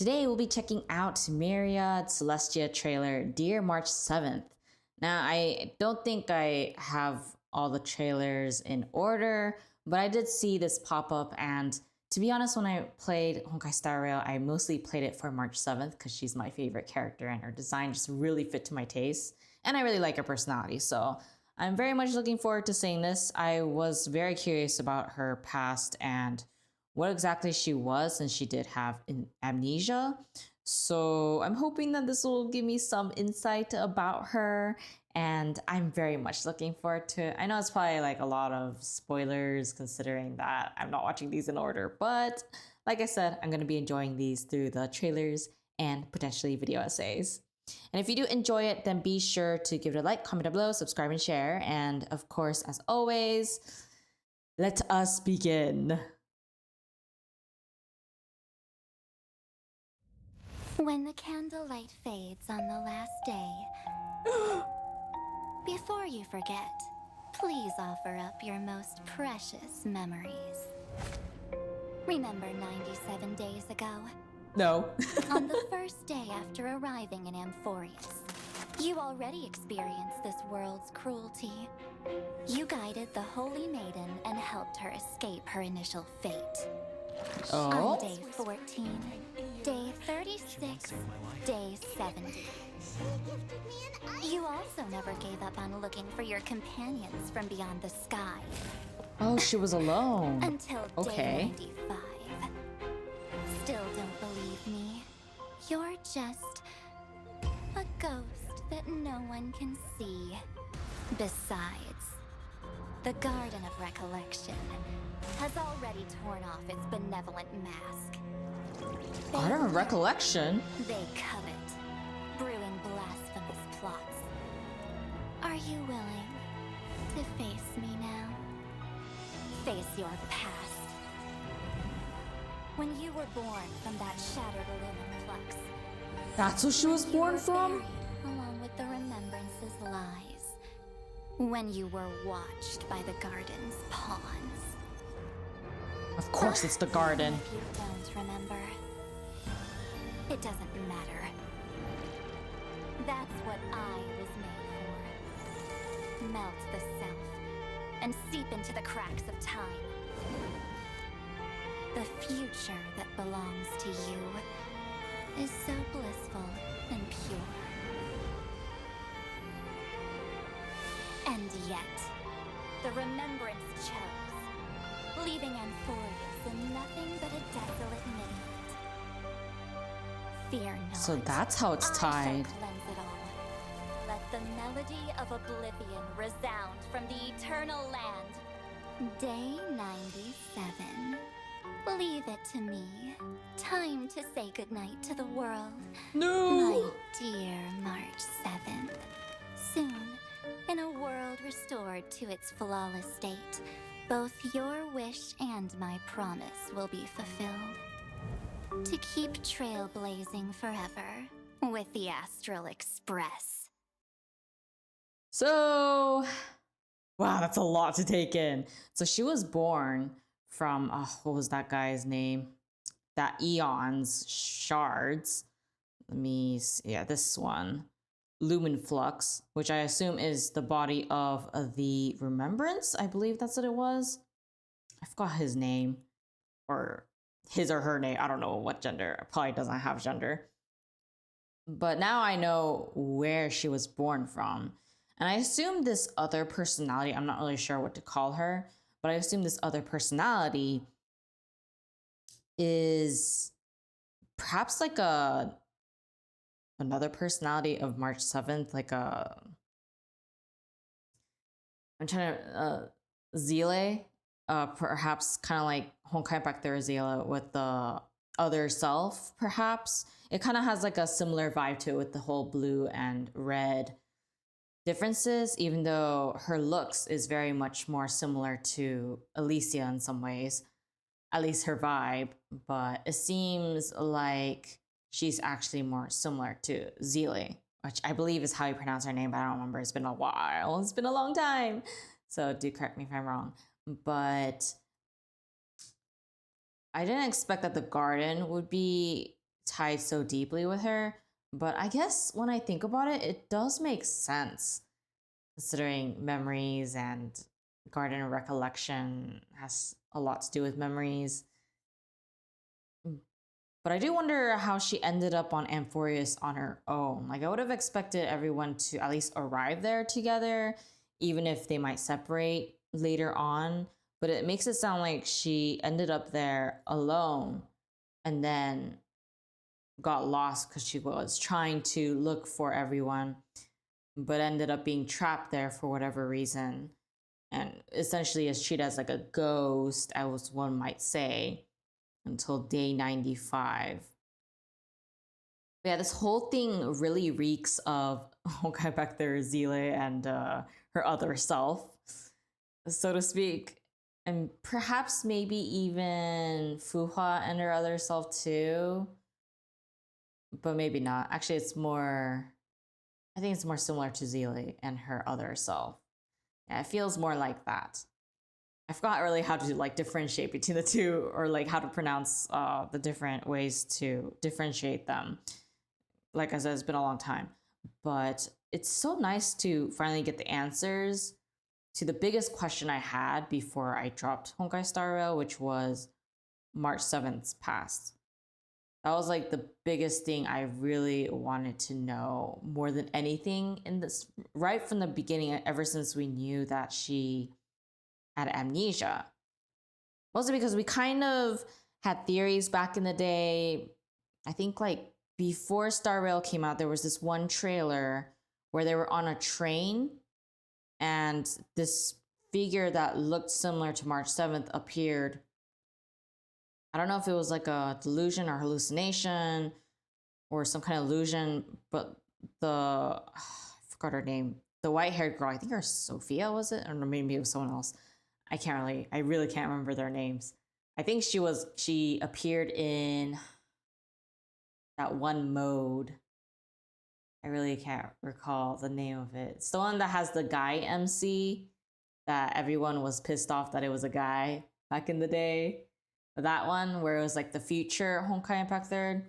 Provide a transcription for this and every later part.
Today we'll be checking out Myriad Celestia trailer Dear March 7th. Now, I don't think I have all the trailers in order, but I did see this pop up, and to be honest, when I played Honkai Star Rail, I mostly played it for March 7th because she's my favorite character and her design just really fit to my taste, and I really like her personality, so I'm very much looking forward to seeing this. I was very curious about her past and what exactly she was, since she did have amnesia. So I'm hoping that this will give me some insight about her, and I'm very much looking forward to it. I know it's probably like a lot of spoilers considering that I'm not watching these in order, but like I said, I'm going to be enjoying these through the trailers and potentially video essays. And if you do enjoy it, then be sure to give it a like, comment down below, subscribe, and share. And of course, as always, let us begin. When the candlelight fades on the last day, before you forget, please offer up your most precious memories. Remember 97 days ago? No. On the first day after arriving in Amphorius, you already experienced this world's cruelty. You guided the Holy Maiden and helped her escape her initial fate. Oh? On day 14, day 36, day 70. You also never gave up on looking for your companions from beyond the sky. Oh, she was alone. Until Okay. day 95. Still don't believe me? You're just a ghost that no one can see. Besides, the Garden of Recollection has already torn off its benevolent mask. Garden of Recollection? They covet, brewing blasphemous plots. Are you willing to face me now? Face your past. When you were born from that shattered lumen flux. That's what she was born from? Buried, along with the remembrance's lies. When you were watched by the garden's pawns. Of course it's the garden. If you don't remember, it doesn't matter. That's what I was made for. Melt the self and seep into the cracks of time. The future that belongs to you is so blissful and pure. And yet, the remembrance chose, leaving Amphorius in nothing but a desolate midnight. Fear not. So that's how it's I tied. shall cleanse it all. Let the melody of oblivion resound from the eternal land. Day 97. Leave it to me. Time to say goodnight to the world. No! My dear March 7th. Soon, in a world restored to its flawless state, both your wish and my promise will be fulfilled. To keep trailblazing forever with the Astral Express. So, wow, that's a lot to take in. So she was born from, what was that guy's name? That Eon's shards. Let me see, yeah, this one. Lumen Flux, which I assume is the body of the Remembrance. I believe that's what it was. I forgot his name, or his or her name. I don't know what gender. It probably doesn't have gender. But now I know where she was born from. And I assume this other personality, I'm not really sure what to call her, but I assume this other personality is perhaps like another personality of March 7th, like I'm trying to, Zile, perhaps kind of like Honkai back there Zile with the other self, perhaps. It kind of has like a similar vibe to it with the whole blue and red differences, even though her looks is very much more similar to Alicia in some ways, at least her vibe, but it seems like she's actually more similar to Zile, which I believe is how you pronounce her name, but I don't remember. It's been a while. It's been a long time. So do correct me if I'm wrong. But I didn't expect that the garden would be tied so deeply with her. But I guess when I think about it, it does make sense considering memories and Garden of Recollection has a lot to do with memories. But I do wonder how she ended up on Amphorius on her own. Like, I would have expected everyone to at least arrive there together, even if they might separate later on. But it makes it sound like she ended up there alone and then got lost because she was trying to look for everyone, but ended up being trapped there for whatever reason. And essentially is treated as like a ghost, as one might say, until day 95. But yeah, this whole thing really reeks of Honkai back there, Zile, and her other self, so to speak. And perhaps maybe even Fuhua and her other self too. But maybe not. Actually, I think it's more similar to Zile and her other self. Yeah, it feels more like that. I forgot really how to like differentiate between the two, or like how to pronounce the different ways to differentiate them. Like I said, it's been a long time, but it's so nice to finally get the answers to the biggest question I had before I dropped Honkai Star Rail, which was March 7th's past. That was like the biggest thing I really wanted to know more than anything in this, right from the beginning, ever since we knew that she had amnesia. Mostly because we kind of had theories back in the day. I think like before Star Rail came out, there was this one trailer where they were on a train and this figure that looked similar to March 7th appeared. I don't know if it was like a delusion or hallucination or some kind of illusion, but I forgot her name. The white haired girl, I think her Sophia, was it? Or maybe it was someone else. I really can't remember their names. I think she appeared in that one mode. I really can't recall the name of it. It's the one that has the guy MC that everyone was pissed off that it was a guy back in the day. That one where it was like the future Honkai Impact Third.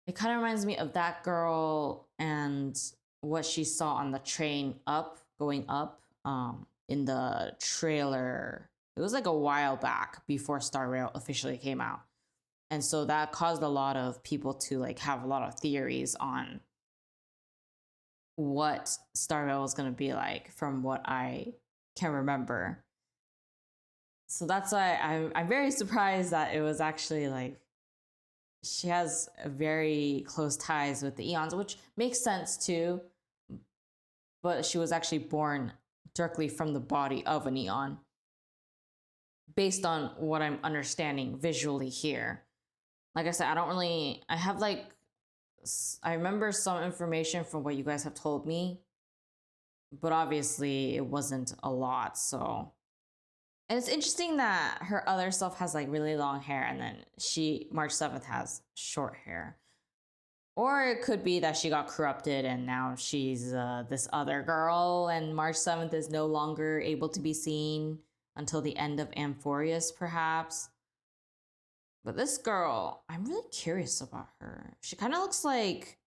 It kind of reminds me of that girl and what she saw on the train going up in the trailer. It was like a while back before Star Rail officially came out. And so that caused a lot of people to like have a lot of theories on what Star Rail was going to be like from what I can remember. So that's why I'm very surprised that it was actually like she has very close ties with the Eons, which makes sense too. But she was actually born directly from the body of an Eon, based on what I'm understanding visually here. Like I said, I remember some information from what you guys have told me, but obviously it wasn't a lot, so. And it's interesting that her other self has like really long hair and then March 7th, has short hair. Or it could be that she got corrupted and now she's this other girl and March 7th is no longer able to be seen until the end of Amphorius, perhaps. But this girl, I'm really curious about her. She kind of looks like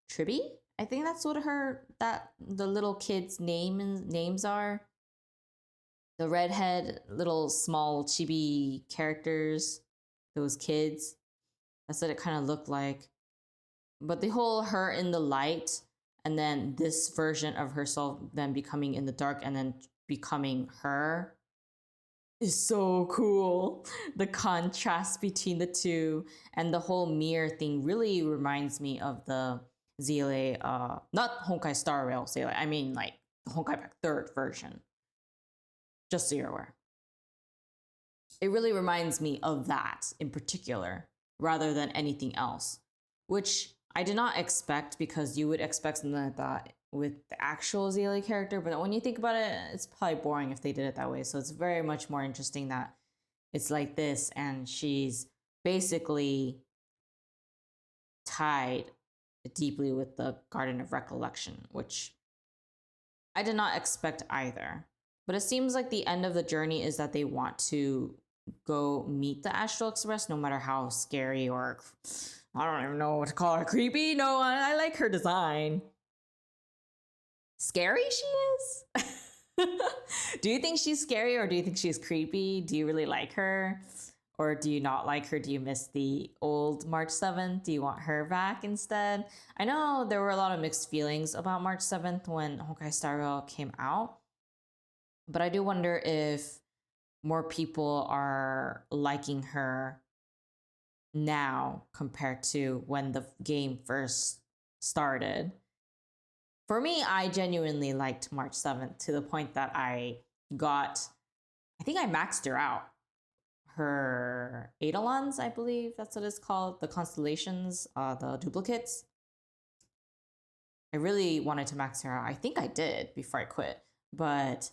Tribby. I think that's what the little kids' names are. The redhead, little small chibi characters, those kids. That's what it kind of looked like. But the whole her in the light and then this version of herself then becoming in the dark and then becoming her is so cool. The contrast between the two and the whole mirror thing really reminds me of the Zile, not Honkai Star Rail Zile, I mean like the Honkai Pack 3rd version. Just so you're aware. It really reminds me of that in particular, rather than anything else, which I did not expect because you would expect something like that with the actual Zile character. But when you think about it, it's probably boring if they did it that way. So it's very much more interesting that it's like this and she's basically tied deeply with the Garden of Recollection, which I did not expect either. But it seems like the end of the journey is that they want to go meet the Astral Express, no matter how scary or I don't even know what to call her, creepy. No, I like her design. Scary she is? Do you think she's scary or do you think she's creepy? Do you really like her? Or do you not like her? Do you miss the old March 7th? Do you want her back instead? I know there were a lot of mixed feelings about March 7th when Honkai Star Rail came out. But I do wonder if more people are liking her now compared to when the game first started. For me, I genuinely liked March 7th to the point that I think I maxed her out. Her Eidolons, I believe that's what it's called, the constellations, the duplicates. I really wanted to max her out. I think I did before I quit, but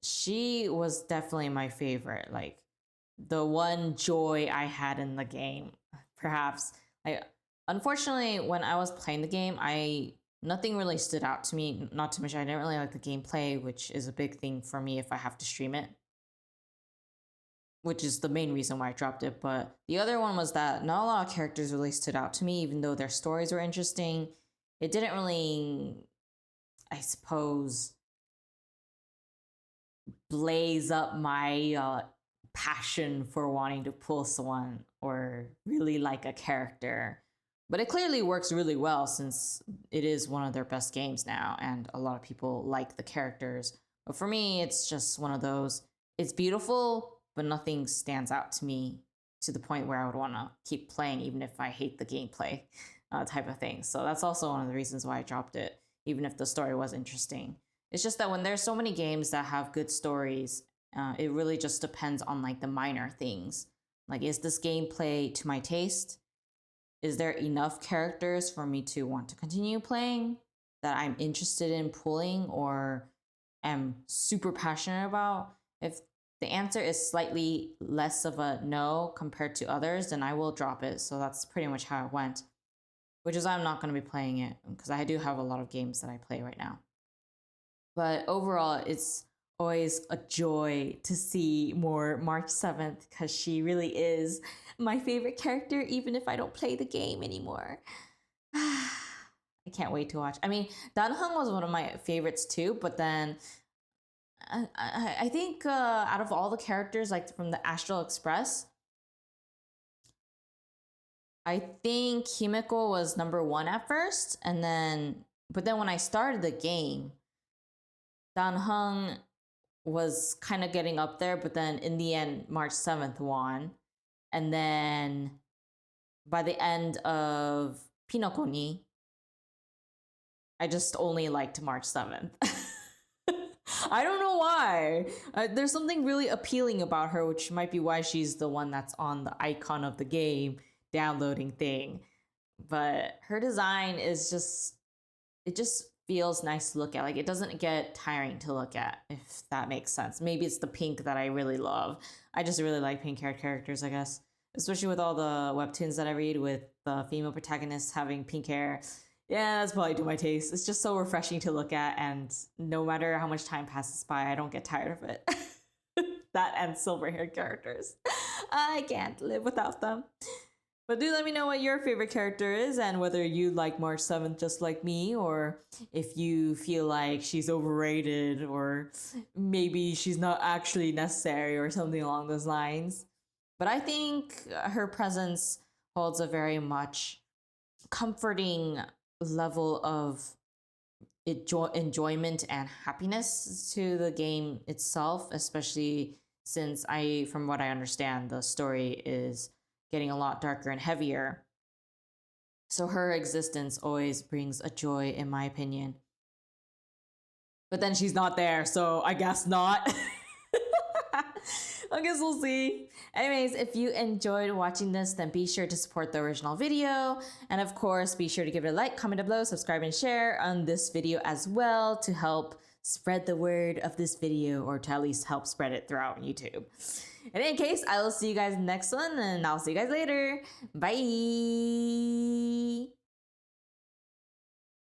she was definitely my favorite. Like the one joy I had in the game, perhaps. Unfortunately, when I was playing the game, nothing really stood out to me. Not to mention, I didn't really like the gameplay, which is a big thing for me if I have to stream it, which is the main reason why I dropped it. But the other one was that not a lot of characters really stood out to me, even though their stories were interesting. It didn't really, I suppose, blaze up my passion for wanting to pull someone or really like a character. But it clearly works really well since it is one of their best games now, and a lot of people like the characters. But for me, it's just one of those, it's beautiful, but nothing stands out to me to the point where I would want to keep playing even if I hate the gameplay type of thing. So that's also one of the reasons why I dropped it, even if the story was interesting. It's just that when there's so many games that have good stories, it really just depends on like the minor things. Like, is this gameplay to my taste? Is there enough characters for me to want to continue playing that I'm interested in pulling or am super passionate about? If the answer is slightly less of a no compared to others, then I will drop it. So that's pretty much how it went, which is I'm not going to be playing it because I do have a lot of games that I play right now. But overall, it's always a joy to see more March 7th because she really is my favorite character, even if I don't play the game anymore. I can't wait to watch. I mean, Danheng was one of my favorites too, but then I think out of all the characters, like from the Astral Express, I think Himeko was number one at first, but then when I started the game, Danheng was kind of getting up there, but then in the end, March 7th won. And then by the end of Pinokoni, I just only liked March 7th. I don't know why. There's something really appealing about her, which might be why she's the one that's on the icon of the game downloading thing. But her design is it just feels nice to look at. Like, it doesn't get tiring to look at, if that makes sense. Maybe it's the pink that I really love. I just really like pink haired characters, I guess. Especially with all the webtoons that I read with the female protagonists having pink hair. Yeah, that's probably to my taste. It's just so refreshing to look at, and no matter how much time passes by, I don't get tired of it. That and silver haired characters. I can't live without them. But do let me know what your favorite character is and whether you like March 7th just like me, or if you feel like she's overrated or maybe she's not actually necessary or something along those lines. But I think her presence holds a very much comforting level of enjoyment and happiness to the game itself, especially since from what I understand, the story is getting a lot darker and heavier. So her existence always brings a joy, in my opinion. But then she's not there, so I guess not. I guess we'll see. Anyways, if you enjoyed watching this, then be sure to support the original video. And of course, be sure to give it a like, comment down below, subscribe, and share on this video as well to help spread the word of this video, or to at least help spread it throughout YouTube. In any case, I will see you guys next one, and I'll see you guys later. Bye!